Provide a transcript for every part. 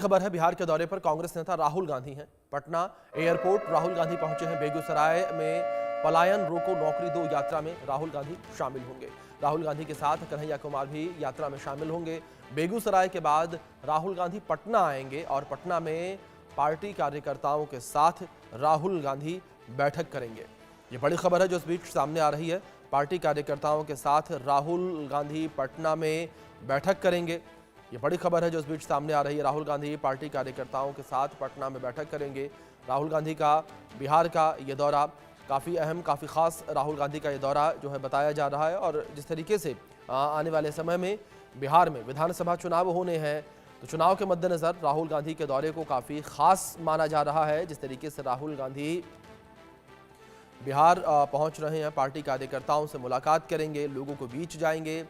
खबर है बिहार के दौरे पर कांग्रेस नेता राहुल गांधी हैं। पटना एयरपोर्ट राहुल गांधी पहुंचे हैं। बेगूसराय में पलायन रोको नौकरी दो यात्रा में राहुल गांधी शामिल होंगे। राहुल गांधी के साथ कन्हैया कुमार भी यात्रा में शामिल होंगे। बेगूसराय के बाद राहुल गांधी पटना आएंगे और पटना में पार्टी कार्यकर्ताओं के साथ राहुल गांधी बैठक करेंगे। ये बड़ी खबर है जो इस बीच सामने आ रही है। पार्टी कार्यकर्ताओं के साथ राहुल गांधी पटना में बैठक करेंगे। ये बड़ी खबर है जो इस बीच सामने आ रही है। राहुल गांधी पार्टी कार्यकर्ताओं के साथ पटना में बैठक करेंगे। राहुल गांधी का बिहार का ये दौरा काफ़ी अहम, काफ़ी खास राहुल गांधी का ये दौरा जो है बताया जा रहा है। और जिस तरीके से आने वाले समय में बिहार में विधानसभा चुनाव होने हैं, तो चुनाव के मद्देनज़र राहुल गांधी के दौरे को काफ़ी खास माना जा रहा है। जिस तरीके से राहुल गांधी बिहार पहुंच रहे हैं, पार्टी कार्यकर्ताओं से मुलाकात करेंगे, लोगों के बीच जाएंगे।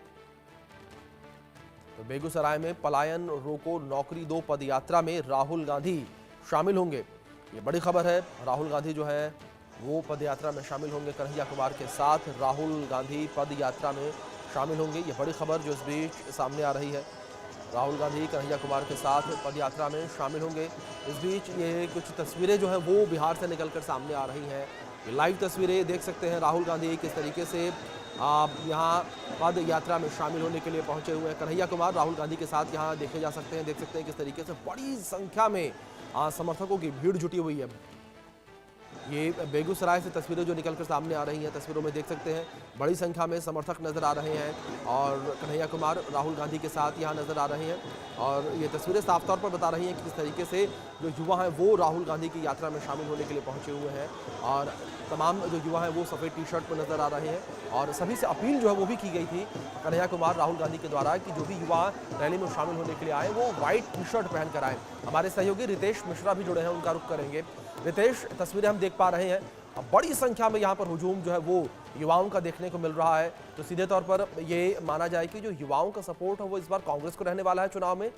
तो बेगूसराय में पलायन रोको नौकरी दो पद यात्रा में राहुल गांधी शामिल होंगे। ये बड़ी खबर है। राहुल गांधी जो है वो पद यात्रा में शामिल होंगे। कन्हैया कुमार के साथ राहुल गांधी पद यात्रा में शामिल होंगे। ये बड़ी खबर जो इस बीच सामने आ रही है। राहुल गांधी कन्हैया कुमार के साथ पद यात्रा में शामिल होंगे। इस बीच ये कुछ तस्वीरें जो हैं वो बिहार से निकलकर सामने आ रही हैं। ये लाइव तस्वीरें देख सकते हैं। राहुल गांधी किस तरीके से यहाँ पद यात्रा में शामिल होने के लिए पहुंचे हुए हैं। कन्हैया कुमार राहुल गांधी के साथ यहाँ देखे जा सकते हैं। देख सकते हैं किस तरीके से बड़ी संख्या में समर्थकों की भीड़ जुटी हुई है। ये बेगूसराय से तस्वीरें जो निकलकर सामने आ रही हैं, तस्वीरों में देख सकते हैं बड़ी संख्या में समर्थक नजर आ रहे हैं और कन्हैया कुमार राहुल गांधी के साथ यहाँ नजर आ रहे हैं। और ये तस्वीरें साफ तौर पर बता रही हैं कि किस तरीके से जो युवा हैं वो राहुल गांधी की यात्रा में शामिल होने के लिए पहुंचे हुए हैं। और तमाम जो युवा हैं वो सफ़ेद टी शर्ट पर नजर आ रहे हैं और सभी से अपील जो है वो भी की गई थी कन्हैया कुमार राहुल गांधी के द्वारा कि जो भी युवा रैली में शामिल होने के लिए आए वो व्हाइट टी शर्ट पहन कर आए। हमारे सहयोगी रितेश मिश्रा भी जुड़े हैं, उनका रुख करेंगे। रितेश, तस्वीरें हम देख पा रहे हैं, अब बड़ी संख्या में यहाँ पर हुजूम जो है वो युवाओं का देखने को मिल रहा है। तो सीधे तौर पर ये माना जाए कि जो युवाओं का सपोर्ट है वो इस बार कांग्रेस को रहने वाला है चुनाव में।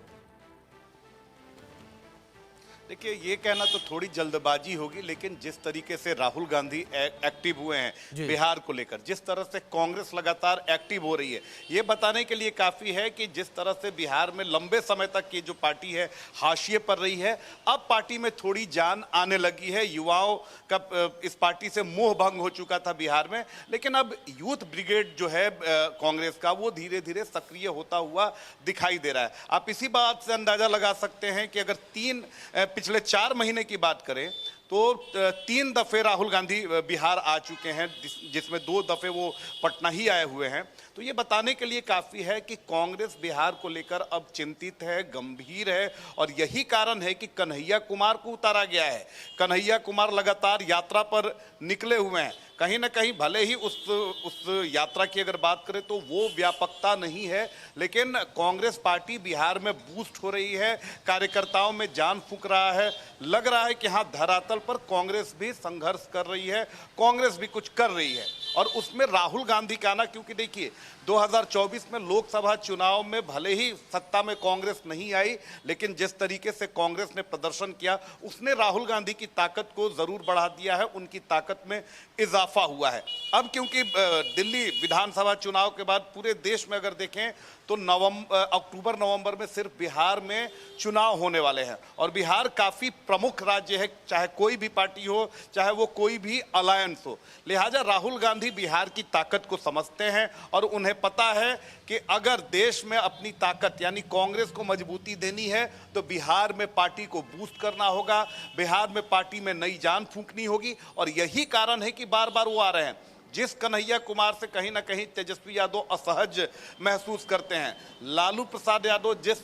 देखिए, ये कहना तो थोड़ी जल्दबाजी होगी, लेकिन जिस तरीके से राहुल गांधी एक्टिव हुए हैं बिहार को लेकर, जिस तरह से कांग्रेस लगातार एक्टिव हो रही है, ये बताने के लिए काफी है कि जिस तरह से बिहार में लंबे समय तक ये जो पार्टी है हाशिए पर रही है, अब पार्टी में थोड़ी जान आने लगी है। युवाओं का इस पार्टी से मोह भंग हो चुका था बिहार में, लेकिन अब यूथ ब्रिगेड जो है कांग्रेस का, वो धीरे धीरे सक्रिय होता हुआ दिखाई दे रहा है। आप इसी बात से अंदाजा लगा सकते हैं कि अगर पिछले 4 महीने की बात करें तो 3 दफे राहुल गांधी बिहार आ चुके हैं, जिसमें 2 दफे वो पटना ही आए हुए हैं। तो ये बताने के लिए काफी है कि कांग्रेस बिहार को लेकर अब चिंतित है, गंभीर है, और यही कारण है कि कन्हैया कुमार को उतारा गया है। कन्हैया कुमार लगातार यात्रा पर निकले हुए हैं। कहीं ना कहीं भले ही उस यात्रा की अगर बात करें तो वो व्यापकता नहीं है, लेकिन कांग्रेस पार्टी बिहार में बूस्ट हो रही है, कार्यकर्ताओं में जान फूंक रहा है। लग रहा है कि हाँ, धरातल पर कांग्रेस भी संघर्ष कर रही है, कांग्रेस भी कुछ कर रही है। और उसमें राहुल गांधी का आना, क्योंकि देखिए 2024 में लोकसभा चुनाव में भले ही सत्ता में कांग्रेस नहीं आई, लेकिन जिस तरीके से कांग्रेस ने प्रदर्शन किया उसने राहुल गांधी की ताकत को जरूर बढ़ा दिया है, उनकी ताकत में इजाफा हुआ है। अब क्योंकि दिल्ली विधानसभा चुनाव के बाद पूरे देश में अगर देखें तो अक्टूबर नवंबर में सिर्फ बिहार में चुनाव होने वाले हैं, और बिहार काफी प्रमुख राज्य है, चाहे कोई भी पार्टी हो, चाहे वो कोई भी अलायंस हो। लिहाजा राहुल गांधी बिहार की ताकत को समझते हैं और उन्हें पता है कि अगर देश में अपनी ताकत यानी कांग्रेस को मजबूती देनी है तो बिहार में पार्टी को बूस्ट करना होगा, बिहार में पार्टी में नई जान फूंकनी होगी। और यही कारण है कि बार बार वो आ रहे हैं। जिस कन्हैया कुमार से कहीं ना कहीं तेजस्वी यादव असहज महसूस करते हैं, लालू प्रसाद यादव जिस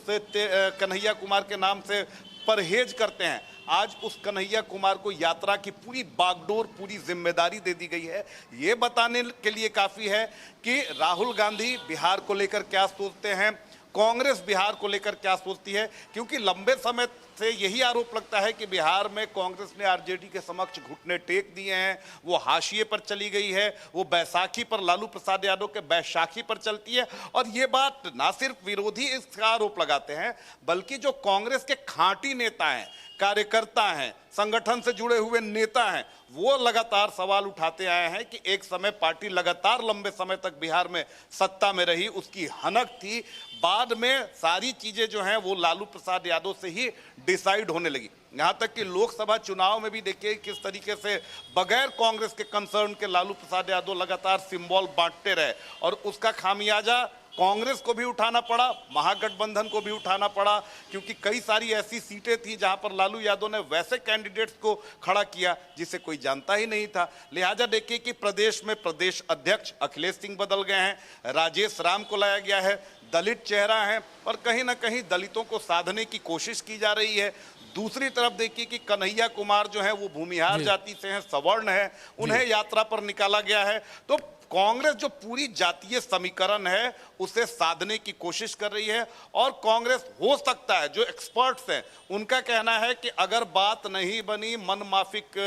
कन्हैया कुमार के नाम से परहेज करते हैं, आज उस कन्हैया कुमार को यात्रा की पूरी बागडोर, पूरी जिम्मेदारी दे दी गई है। ये बताने के लिए काफी है कि राहुल गांधी बिहार को लेकर क्या सोचते हैं, कांग्रेस बिहार को लेकर क्या सोचती है। क्योंकि लंबे समय से यही आरोप लगता है कि बिहार में कांग्रेस ने आरजेडी के समक्ष घुटने टेक दिए हैं, वो हाशिए पर चली गई है, वो बैसाखी पर, लालू प्रसाद यादव के बैसाखी पर चलती है। और ये बात ना सिर्फ विरोधी इसका आरोप लगाते हैं, बल्कि जो कांग्रेस के खांटी नेता हैं, कार्यकर्ता हैं, संगठन से जुड़े हुए नेता हैं, वो लगातार सवाल उठाते आए हैं कि एक समय पार्टी लगातार लंबे समय तक बिहार में सत्ता में रही, उसकी हनक थी, बाद में सारी चीजें जो हैं वो लालू प्रसाद यादव से ही डिसाइड होने लगी। यहां तक कि लोकसभा चुनाव में भी देखिए किस तरीके से बगैर कांग्रेस के कंसर्न के लालू प्रसाद यादव लगातार सिंबल बांटते रहे और उसका खामियाजा कांग्रेस को भी उठाना पड़ा, महागठबंधन को भी उठाना पड़ा, क्योंकि कई सारी ऐसी सीटें थी जहां पर लालू यादव ने वैसे कैंडिडेट्स को खड़ा किया जिसे कोई जानता ही नहीं था। लिहाजा देखिए कि प्रदेश में प्रदेश अध्यक्ष अखिलेश सिंह बदल गए हैं, राजेश राम को लाया गया है, दलित चेहरा है और कहीं ना कहीं दलितों को साधने की कोशिश की जा रही है। दूसरी तरफ देखिए कि कन्हैया कुमार जो है वो भूमिहार जाति से हैं, सवर्ण है, उन्हें यात्रा पर निकाला गया है। तो कांग्रेस जो पूरी जातीय समीकरण है उसे साधने की कोशिश कर रही है और कांग्रेस हो सकता है, जो एक्सपर्ट्स हैं उनका कहना है कि अगर बात नहीं बनी, मनमाफिक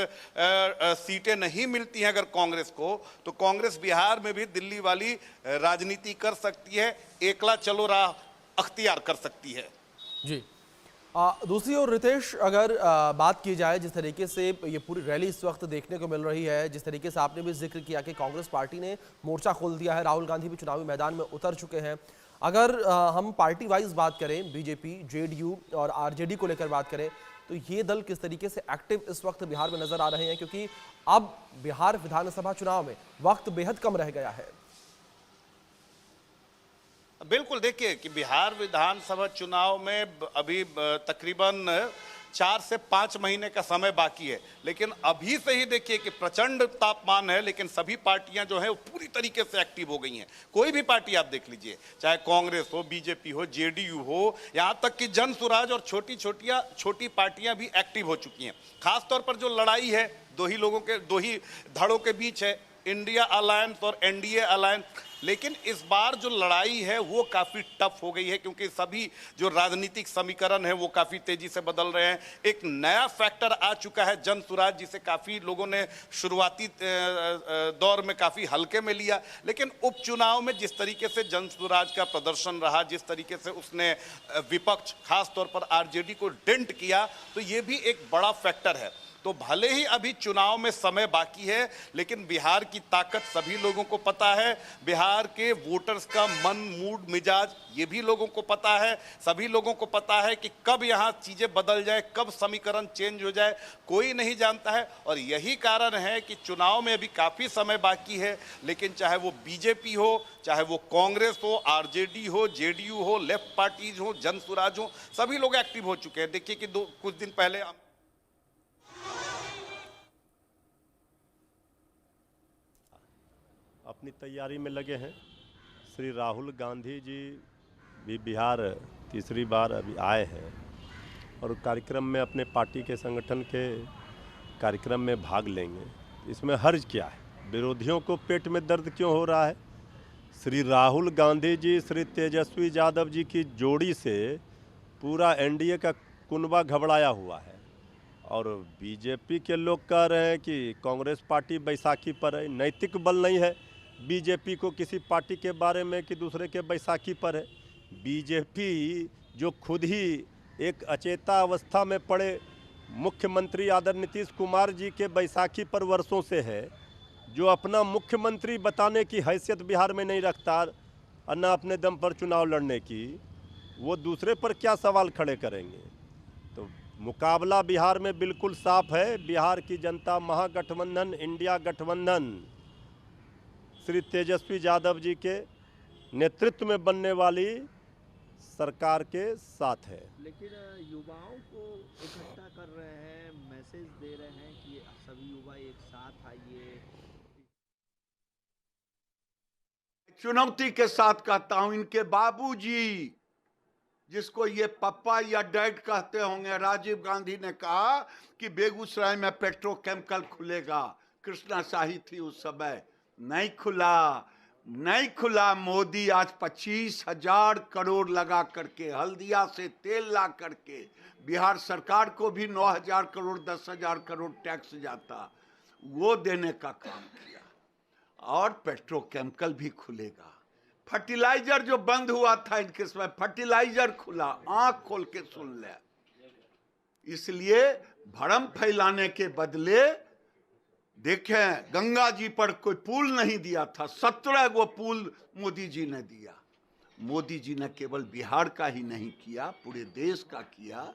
सीटें नहीं मिलती हैं अगर कांग्रेस को, तो कांग्रेस बिहार में भी दिल्ली वाली राजनीति कर सकती है, एकला चलो राह अख्तियार कर सकती है। जी, दूसरी ओर रितेश, अगर बात की जाए जिस तरीके से ये पूरी रैली इस वक्त देखने को मिल रही है, जिस तरीके से आपने भी जिक्र किया कि कांग्रेस पार्टी ने मोर्चा खोल दिया है, राहुल गांधी भी चुनावी मैदान में उतर चुके हैं। अगर हम पार्टी वाइज बात करें, बीजेपी, जेडीयू और आरजेडी को लेकर बात करें, तो ये दल किस तरीके से एक्टिव इस वक्त बिहार में नजर आ रहे हैं, क्योंकि अब बिहार विधानसभा चुनाव में वक्त बेहद कम रह गया है। बिल्कुल, देखिए कि बिहार विधानसभा चुनाव में अभी तकरीबन 4 से 5 महीने का समय बाकी है, लेकिन अभी से ही देखिए कि प्रचंड तापमान है, लेकिन सभी पार्टियां जो है वो पूरी तरीके से एक्टिव हो गई हैं। कोई भी पार्टी आप देख लीजिए, चाहे कांग्रेस हो, बीजेपी हो, जेडीयू हो, यहां तक कि जन स्वराज और छोटी पार्टियां भी एक्टिव हो चुकी हैं। खासतौर पर जो लड़ाई है दो ही धड़ों के बीच है, इंडिया अलायंस और एनडीए अलायंस, लेकिन इस बार जो लड़ाई है वो काफ़ी टफ हो गई है, क्योंकि सभी जो राजनीतिक समीकरण है वो काफ़ी तेजी से बदल रहे हैं। एक नया फैक्टर आ चुका है जन स्वराज, जिसे काफ़ी लोगों ने शुरुआती दौर में काफ़ी हल्के में लिया, लेकिन उपचुनाव में जिस तरीके से जन स्वराज का प्रदर्शन रहा, जिस तरीके से उसने विपक्ष खासतौर पर आरजेडी को डेंट किया, तो ये भी एक बड़ा फैक्टर है। तो भले ही अभी चुनाव में समय बाकी है, लेकिन बिहार की ताकत सभी लोगों को पता है, बिहार के वोटर्स का मन, मूड, मिजाज ये भी लोगों को पता है। सभी लोगों को पता है कि कब यहाँ चीजें बदल जाए, कब समीकरण चेंज हो जाए, कोई नहीं जानता है। और यही कारण है कि चुनाव में अभी काफी समय बाकी है, लेकिन चाहे वो बीजेपी हो, चाहे वो कांग्रेस हो, आरजेडी हो, जेडीयू हो, लेफ्ट पार्टीज हो, जन स्वराज हो, सभी लोग एक्टिव हो चुके हैं। देखिए कि कुछ दिन पहले अपनी तैयारी में लगे हैं। श्री राहुल गांधी जी भी बिहार तीसरी बार अभी आए हैं और कार्यक्रम में अपने पार्टी के संगठन के कार्यक्रम में भाग लेंगे। इसमें हर्ज क्या है? विरोधियों को पेट में दर्द क्यों हो रहा है? श्री राहुल गांधी जी, श्री तेजस्वी यादव जी की जोड़ी से पूरा एनडीए का कुनबा घबराया हुआ है और बीजेपी के लोग कह रहे हैं कि कांग्रेस पार्टी बैसाखी पर है। नैतिक बल नहीं है बीजेपी को किसी पार्टी के बारे में कि दूसरे के बैसाखी पर है। बीजेपी जो खुद ही एक अचेता अवस्था में पड़े मुख्यमंत्री आदरणीय नीतीश कुमार जी के बैसाखी पर वर्षों से है, जो अपना मुख्यमंत्री बताने की हैसियत बिहार में नहीं रखता और न अपने दम पर चुनाव लड़ने की, वो दूसरे पर क्या सवाल खड़े करेंगे? तो मुकाबला बिहार में बिल्कुल साफ है। बिहार की जनता महागठबंधन, इंडिया गठबंधन श्री तेजस्वी यादव जी के नेतृत्व में बनने वाली सरकार के साथ है। लेकिन युवाओं को इकट्ठा कर रहे हैं, मैसेज दे रहे हैं कि सभी युवा एक साथ आइए। चुनौती के साथ कहता हूं, इनके बाबूजी, जिसको ये पप्पा या डैड कहते होंगे, राजीव गांधी ने कहा कि बेगूसराय में पेट्रोकेमिकल खुलेगा। कृष्णा शाही थी उस समय, नहीं खुला। मोदी आज 25,000 करोड़ लगा करके, हल्दिया से तेल ला करके, बिहार सरकार को भी 9,000 करोड़ 10,000 करोड़ टैक्स जाता, वो देने का काम किया। और पेट्रोकेमिकल भी खुलेगा। फर्टिलाइजर जो बंद हुआ था इनके समय, फर्टिलाइजर खुला। आंख खोल के सुन ले, इसलिए भ्रम फैलाने के बदले देखें, गंगा जी पर कोई पुल नहीं दिया था, 17 गो पुल मोदी जी ने दिया। मोदी जी ने केवल बिहार का ही नहीं किया, पूरे देश का किया।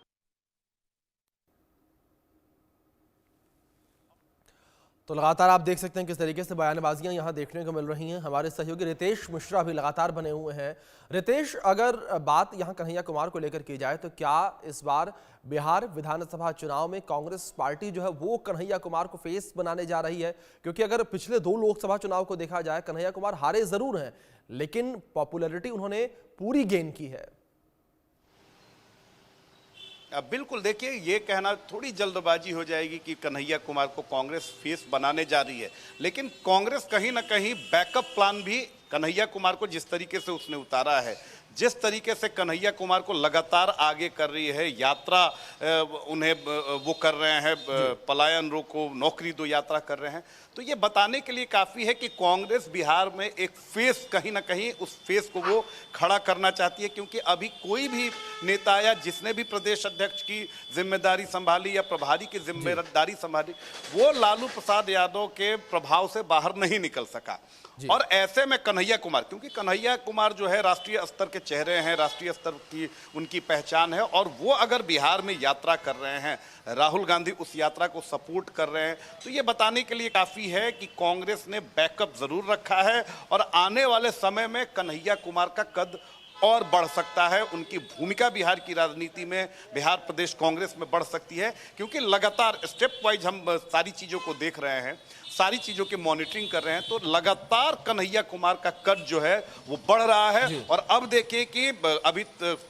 तो लगातार आप देख सकते हैं किस तरीके से बयानबाजियां यहां देखने को मिल रही हैं। हमारे सहयोगी रितेश मिश्रा भी लगातार बने हुए हैं। रितेश, अगर बात यहां कन्हैया कुमार को लेकर की जाए तो क्या इस बार बिहार विधानसभा चुनाव में कांग्रेस पार्टी जो है वो कन्हैया कुमार को फेस बनाने जा रही है? क्योंकि अगर पिछले 2 लोकसभा चुनाव को देखा जाए, कन्हैया कुमार हारे जरूर हैं लेकिन पॉपुलैरिटी उन्होंने पूरी गेन की है। अब बिल्कुल देखिए, ये कहना थोड़ी जल्दबाजी हो जाएगी कि कन्हैया कुमार को कांग्रेस फेस बनाने जा रही है, लेकिन कांग्रेस कहीं ना कहीं बैकअप प्लान भी कन्हैया कुमार को जिस तरीके से उसने उतारा है, जिस तरीके से कन्हैया कुमार को लगातार आगे कर रही है, यात्रा उन्हें वो कर रहे हैं, पलायन रोको नौकरी दो यात्रा कर रहे हैं, तो ये बताने के लिए काफ़ी है कि कांग्रेस बिहार में एक फेस कहीं ना कहीं उस फेस को वो खड़ा करना चाहती है। क्योंकि अभी कोई भी नेता या जिसने भी प्रदेश अध्यक्ष की जिम्मेदारी संभाली या प्रभारी की जिम्मेदारी संभाली, वो लालू प्रसाद यादव के प्रभाव से बाहर नहीं निकल सका। और ऐसे में कन्हैया कुमार, क्योंकि कन्हैया कुमार जो है राष्ट्रीय स्तर के चेहरे हैं, राष्ट्रीय स्तर की उनकी पहचान है, और वो अगर बिहार में यात्रा कर रहे हैं, राहुल गांधी उस यात्रा को सपोर्ट कर रहे हैं, तो ये बताने के लिए काफ़ी है कि कांग्रेस ने बैकअप जरूर रखा है और आने वाले समय में कन्हैया कुमार का कद और बढ़ सकता है। उनकी भूमिका बिहार की राजनीति में, बिहार प्रदेश कांग्रेस में बढ़ सकती है, क्योंकि लगातार स्टेप वाइज हम सारी चीज़ों को देख रहे हैं, सारी चीज़ों की मॉनिटरिंग कर रहे हैं, तो लगातार कन्हैया कुमार का कद जो है वो बढ़ रहा है। और अब देखिए कि अभी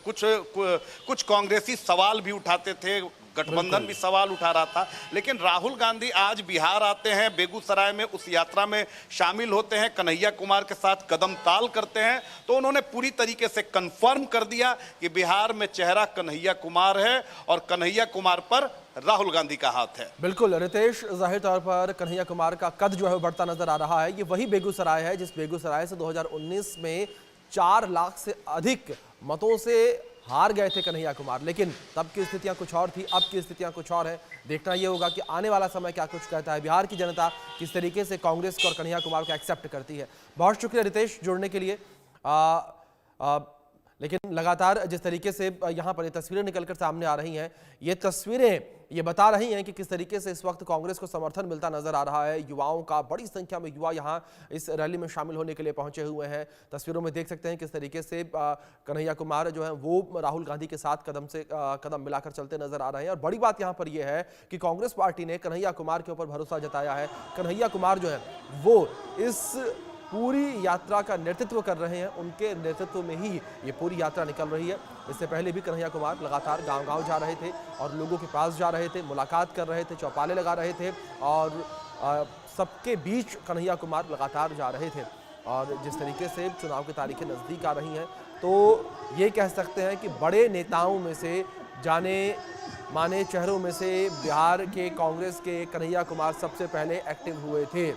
कुछ कांग्रेसी सवाल भी उठाते थे, गठबंधन भी सवाल उठा रहा था, लेकिन राहुल गांधी आज बिहार आते हैं, बेगूसराय में उस यात्रा में शामिल होते हैं, कन्हैया कुमार के साथ कदम ताल करते हैं, तो उन्होंने पूरी तरीके से कंफर्म कर दिया कि बिहार में चेहरा कन्हैया कुमार है और कन्हैया कुमार पर राहुल गांधी का हाथ है। बिल्कुल रितेश, जाहिर तौर पर कन्हैया कुमार का कद जो है बढ़ता नजर आ रहा है। ये वही बेगूसराय है जिस बेगूसराय से 2019 में 4 लाख से अधिक मतों से हार गए थे कन्हैया कुमार, लेकिन तब की स्थितियां कुछ और थी, अब की स्थितियां कुछ और है। देखना यह होगा कि आने वाला समय क्या कुछ कहता है, बिहार की जनता किस तरीके से कांग्रेस और कन्हैया कुमार को एक्सेप्ट करती है। बहुत शुक्रिया रितेश जुड़ने के लिए। लेकिन लगातार जिस तरीके से यहाँ पर ये तस्वीरें निकलकर सामने आ रही हैं, ये तस्वीरें ये बता रही हैं कि किस तरीके से इस वक्त कांग्रेस को समर्थन मिलता नजर आ रहा है। युवाओं का, बड़ी संख्या में युवा यहाँ इस रैली में शामिल होने के लिए पहुंचे हुए हैं। तस्वीरों में देख सकते हैं किस तरीके से कन्हैया कुमार जो है वो राहुल गांधी के साथ कदम मिलाकर चलते नजर आ रहे हैं। और बड़ी बात यहाँ पर यह है कि कांग्रेस पार्टी ने कन्हैया कुमार के ऊपर भरोसा जताया है। कन्हैया कुमार जो है वो इस पूरी यात्रा का नेतृत्व कर रहे हैं, उनके नेतृत्व में ही ये पूरी यात्रा निकल रही है। इससे पहले भी कन्हैया कुमार लगातार गांव-गांव जा रहे थे और लोगों के पास जा रहे थे, मुलाकात कर रहे थे, चौपाले लगा रहे थे और सबके बीच कन्हैया कुमार लगातार जा रहे थे। और जिस तरीके से चुनाव की तारीखें नज़दीक आ रही हैं, तो ये कह सकते हैं कि बड़े नेताओं में से, जाने माने चेहरों में से बिहार के कांग्रेस के कन्हैया कुमार सबसे पहले एक्टिव हुए थे।